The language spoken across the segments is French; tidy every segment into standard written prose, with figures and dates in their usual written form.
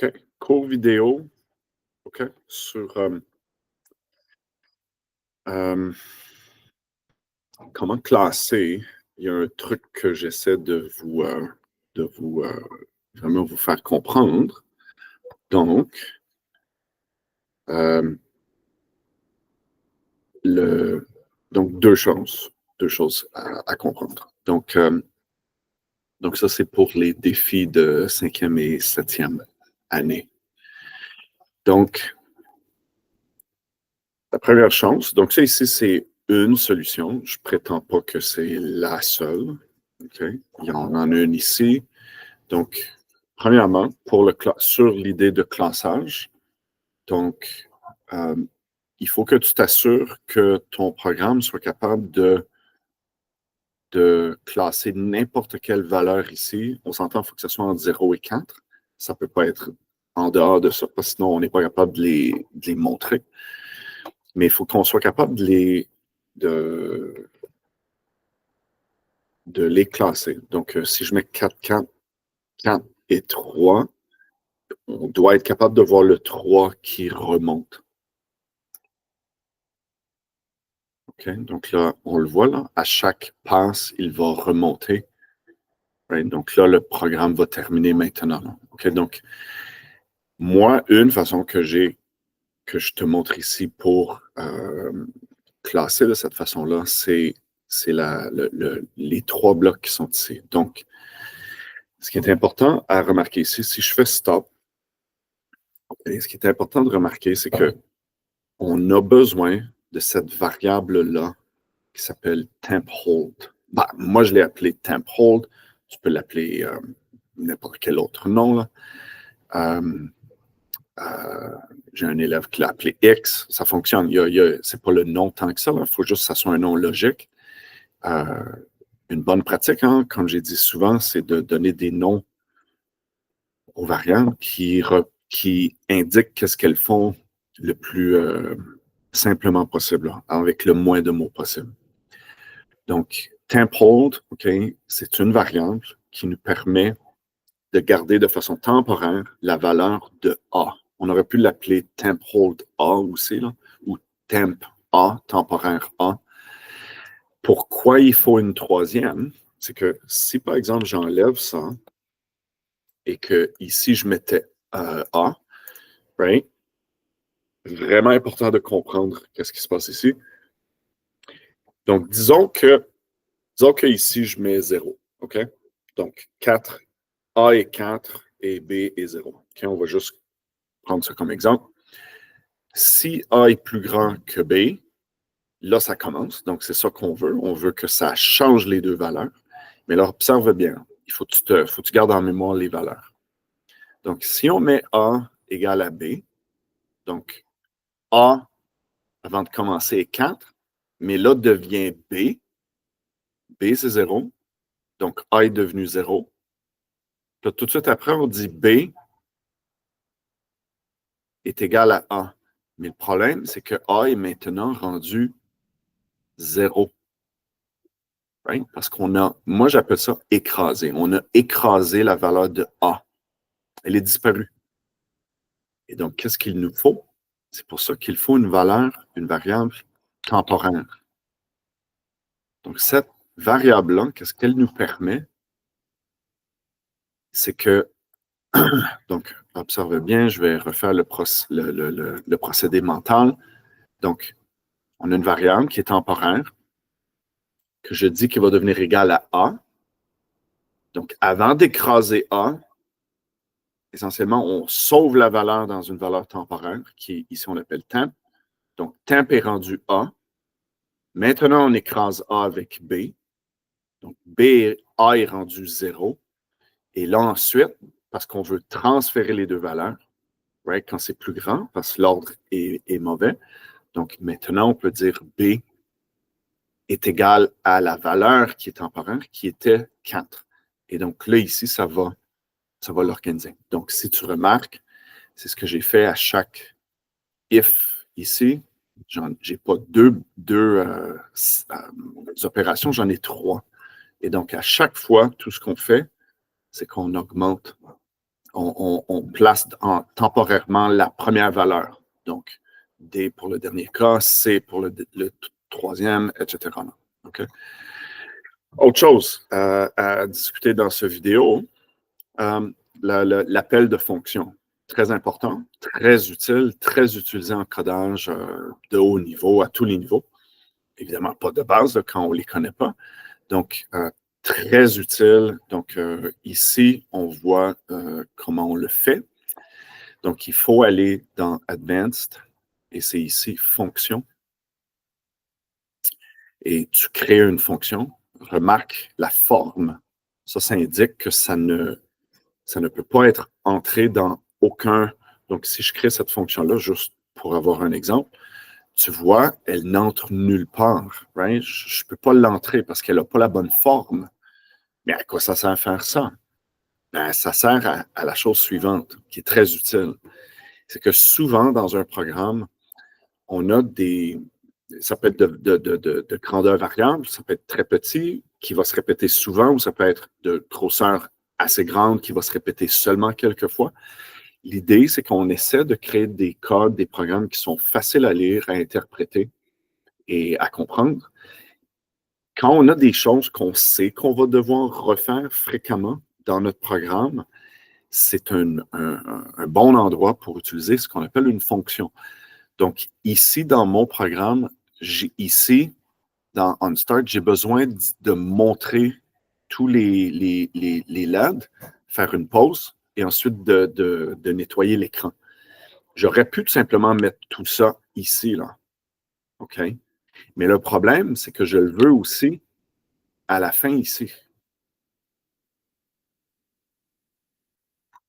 OK. Cours vidéo, OK, sur euh, comment classer. Il y a un truc que j'essaie de vous vraiment vous faire comprendre. Donc, euh, le, donc deux choses à comprendre. Donc ça, c'est pour les défis de 5e et 7e année. Donc, la première chose, donc ça ici, c'est une solution. Je ne prétends pas que c'est la seule. Okay? Il y en a une ici. Donc, premièrement, sur l'idée de classage, donc, il faut que tu t'assures que ton programme soit capable de classer n'importe quelle valeur ici. On s'entend, il faut que ce soit entre 0 et 4. Ça ne peut pas être en dehors de ça, parce que sinon, on n'est pas capable de les montrer. Mais il faut qu'on soit capable de les classer. Donc, si je mets 4, 4, 4 et 3, on doit être capable de voir le 3 qui remonte. OK? Donc là, on le voit, là, à chaque passe, il va remonter. Right? Donc là, le programme va terminer maintenant. OK? Donc, moi, une façon que je te montre ici pour classer de cette façon-là, c'est les 3 blocs qui sont ici. Donc, ce qui est important à remarquer ici, si je fais stop, ce qui est important de remarquer, c'est qu'on a besoin de cette variable-là qui s'appelle temp hold. Ben, moi, je l'ai appelé temp hold. Tu peux l'appeler n'importe quel autre nom. Là. J'ai un élève qui l'a appelé X. Ça fonctionne. C'est pas le nom tant que ça. Il faut juste que ça soit un nom logique. Une bonne pratique, hein, comme j'ai dit souvent, c'est de donner des noms aux variables qui indiquent qu'est-ce qu'elles font le plus simplement possible, là, avec le moins de mots possible. Donc, temp hold, OK, c'est une variable qui nous permet de garder de façon temporaire la valeur de A. On aurait pu l'appeler temp hold A aussi, là, ou temp A, temporaire A. Pourquoi il faut une troisième? C'est que si, par exemple, j'enlève ça et que ici, je mettais A, right? Vraiment important de comprendre qu'est-ce qui se passe ici. Donc, disons que ici, je mets 0. OK? Donc, 4, A est 4 et B est 0. OK? On va juste prendre ça comme exemple. Si A est plus grand que B, là, ça commence. Donc, c'est ça qu'on veut. On veut que ça change les deux valeurs. Mais là, observe bien. Il faut que tu gardes en mémoire les valeurs. Donc, si on met A égale à B, donc A, avant de commencer, est 4, mais là devient B. B, c'est 0. Donc, A est devenu 0. Là, tout de suite après, on dit B est égal à A. Mais le problème, c'est que A est maintenant rendu 0. Right? Parce moi j'appelle ça écrasé. On a écrasé la valeur de A. Elle est disparue. Et donc, qu'est-ce qu'il nous faut? C'est pour ça qu'il faut une variable temporaire. Donc, cette variable-là, qu'est-ce qu'elle nous permet? C'est que, donc, observez bien, je vais refaire le procédé mental. Donc, on a une variable qui est temporaire, que je dis qu'il va devenir égal à A. Donc, avant d'écraser A, essentiellement, on sauve la valeur dans une valeur temporaire, qui ici on appelle temp. Donc, temp est rendu A. Maintenant, on écrase A avec B. Donc, A est rendu 0. Et là, ensuite, parce qu'on veut transférer les deux valeurs, right, quand c'est plus grand, parce que l'ordre est mauvais. Donc, maintenant, on peut dire B est égal à la valeur qui est temporaire, qui était 4. Et donc, là, ici, ça va l'organiser. Donc, si tu remarques, c'est ce que j'ai fait à chaque if ici. J'ai pas deux opérations, j'en ai 3. Et donc, à chaque fois, tout ce qu'on fait, c'est qu'on augmente on place temporairement la première valeur. Donc, D pour le dernier cas, C pour le troisième, etc. Okay? Autre chose à discuter dans cette vidéo, l'appel de fonction. Très important, très utile, très utilisé en codage de haut niveau, à tous les niveaux. Évidemment, pas de base là, quand on ne les connaît pas. Donc, très utile. Donc, ici, on voit comment on le fait. Donc, il faut aller dans Advanced, et c'est ici, fonction. Et tu crées une fonction. Remarque la forme. Ça indique que ça ne peut pas être entré dans aucun... Donc, si je crée cette fonction-là, juste pour avoir un exemple, tu vois, elle n'entre nulle part. Right? Je ne peux pas l'entrer parce qu'elle n'a pas la bonne forme. Mais à quoi ça sert à faire ça? Ben, ça sert à la chose suivante, qui est très utile. C'est que souvent, dans un programme, on a ça peut être de grandeur variable, ça peut être très petit, qui va se répéter souvent, ou ça peut être de grosseur assez grande, qui va se répéter seulement quelques fois. L'idée, c'est qu'on essaie de créer des codes, des programmes qui sont faciles à lire, à interpréter et à comprendre. Quand on a des choses qu'on sait qu'on va devoir refaire fréquemment dans notre programme, c'est un bon endroit pour utiliser ce qu'on appelle une fonction. Donc, ici, dans mon programme, dans OnStart, j'ai besoin de montrer tous les LED, faire une pause et ensuite de nettoyer l'écran. J'aurais pu tout simplement mettre tout ça ici, là. OK? Mais le problème, c'est que je le veux aussi à la fin ici.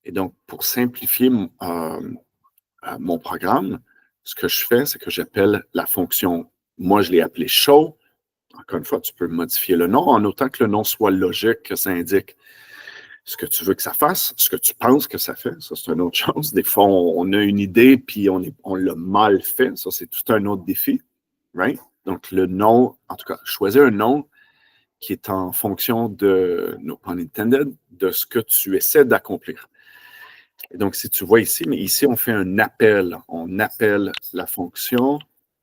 Et donc, pour simplifier mon programme, ce que je fais, c'est que j'appelle la fonction, moi je l'ai appelée show. Encore une fois, tu peux modifier le nom en autant que le nom soit logique, que ça indique ce que tu veux que ça fasse, ce que tu penses que ça fait. Ça, c'est une autre chose. Des fois, on a une idée puis on l'a mal fait. Ça, c'est tout un autre défi. Right? Donc, le nom, en tout cas, choisis un nom qui est en fonction de, no pun intended, de ce que tu essaies d'accomplir. Et donc, si tu vois ici, mais ici, on fait un appel. On appelle la fonction.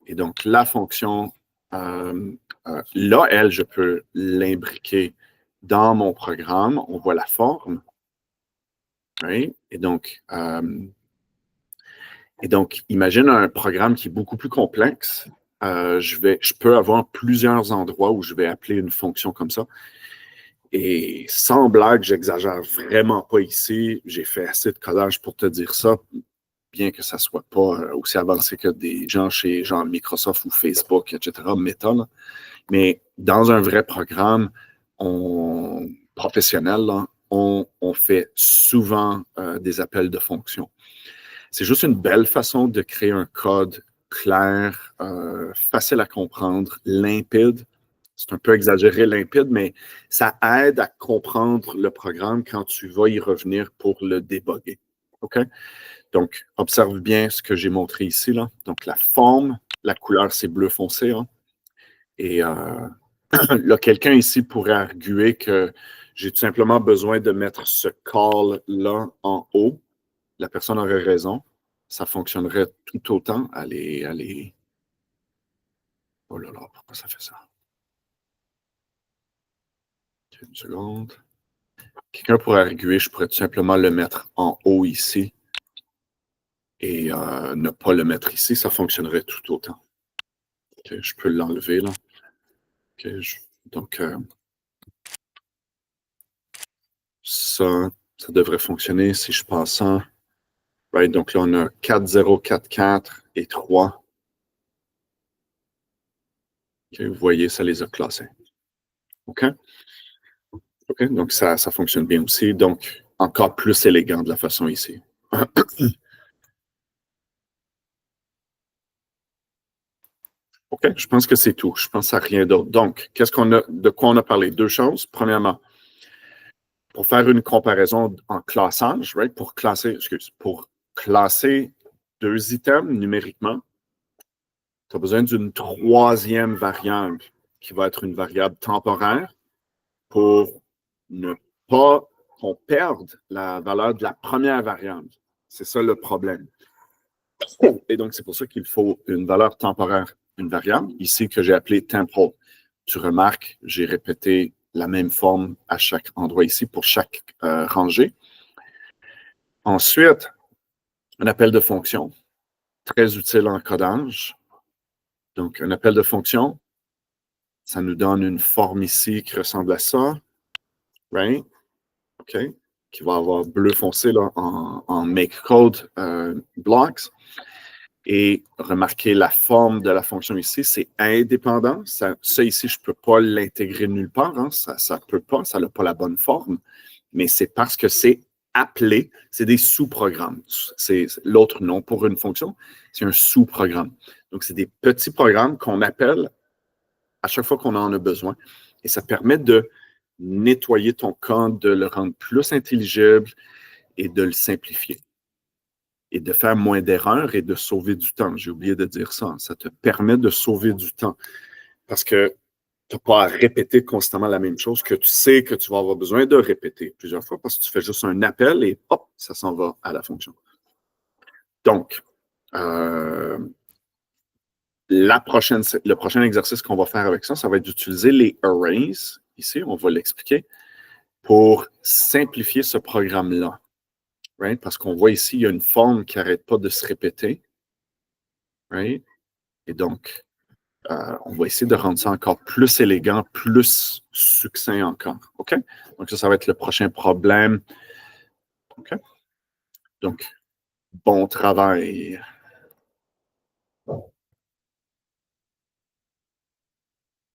Et donc, la fonction, là, elle, je peux l'imbriquer dans mon programme. On voit la forme. Right? Et donc, imagine un programme qui est beaucoup plus complexe. Je peux avoir plusieurs endroits où je vais appeler une fonction comme ça. Et sans blague, j'exagère vraiment pas ici. J'ai fait assez de codage pour te dire ça, bien que ça ne soit pas aussi avancé que des gens chez genre Microsoft ou Facebook, etc., Meta. Là. Mais dans un vrai programme professionnel, là, on fait souvent des appels de fonctions. C'est juste une belle façon de créer un code clair, facile à comprendre, limpide. C'est un peu exagéré limpide, mais ça aide à comprendre le programme quand tu vas y revenir pour le débugger. OK? Donc, observe bien ce que j'ai montré ici. Là. Donc, la forme, la couleur, c'est bleu foncé. Hein? Et là, quelqu'un ici pourrait arguer que j'ai tout simplement besoin de mettre ce call-là en haut. La personne aurait raison. Ça fonctionnerait tout autant. Allez. Oh là là, pourquoi ça fait ça? Une seconde. Quelqu'un pourrait arguer, je pourrais tout simplement le mettre en haut ici et ne pas le mettre ici. Ça fonctionnerait tout autant. Okay, je peux l'enlever là. Okay, donc, ça devrait fonctionner si je passe en. Right, donc là, on a 4, 0, 4, 4 et 3. Okay, vous voyez, ça les a classés. OK? OK, donc ça fonctionne bien aussi. Donc, encore plus élégant de la façon ici. OK, je pense que c'est tout. Je pense à rien d'autre. Donc, de quoi on a parlé? Deux choses. Premièrement, pour faire une comparaison en classage, right? Pour classer deux items numériquement, tu as besoin d'une troisième variable qui va être une variable temporaire pour ne pas qu'on perde la valeur de la première variable. C'est ça le problème. Et donc, c'est pour ça qu'il faut une valeur temporaire, une variable, ici que j'ai appelée temporal. Tu remarques, j'ai répété la même forme à chaque endroit ici pour chaque rangée. Ensuite, un appel de fonction, très utile en codage. Donc, un appel de fonction, ça nous donne une forme ici qui ressemble à ça, right? OK? Qui va avoir bleu foncé là, en make code blocks. Et remarquez la forme de la fonction ici, c'est indépendant. Ça ici, je ne peux pas l'intégrer nulle part. Hein. Ça ne peut pas, ça n'a pas la bonne forme. Mais c'est parce que c'est appelé, c'est des sous-programmes. C'est l'autre nom pour une fonction, c'est un sous-programme. Donc, c'est des petits programmes qu'on appelle à chaque fois qu'on en a besoin. Et ça permet de nettoyer ton code, de le rendre plus intelligible et de le simplifier. Et de faire moins d'erreurs et de sauver du temps. J'ai oublié de dire ça. Ça te permet de sauver du temps parce que tu n'as pas à répéter constamment la même chose que tu sais que tu vas avoir besoin de répéter plusieurs fois parce que tu fais juste un appel et hop, ça s'en va à la fonction. Donc, le prochain exercice qu'on va faire avec ça, ça va être d'utiliser les arrays. Ici, on va l'expliquer pour simplifier ce programme-là. Right? Parce qu'on voit ici, il y a une forme qui n'arrête pas de se répéter. Right? Et donc, on va essayer de rendre ça encore plus élégant, plus succinct encore. OK? Donc, ça va être le prochain problème. OK? Donc, bon travail.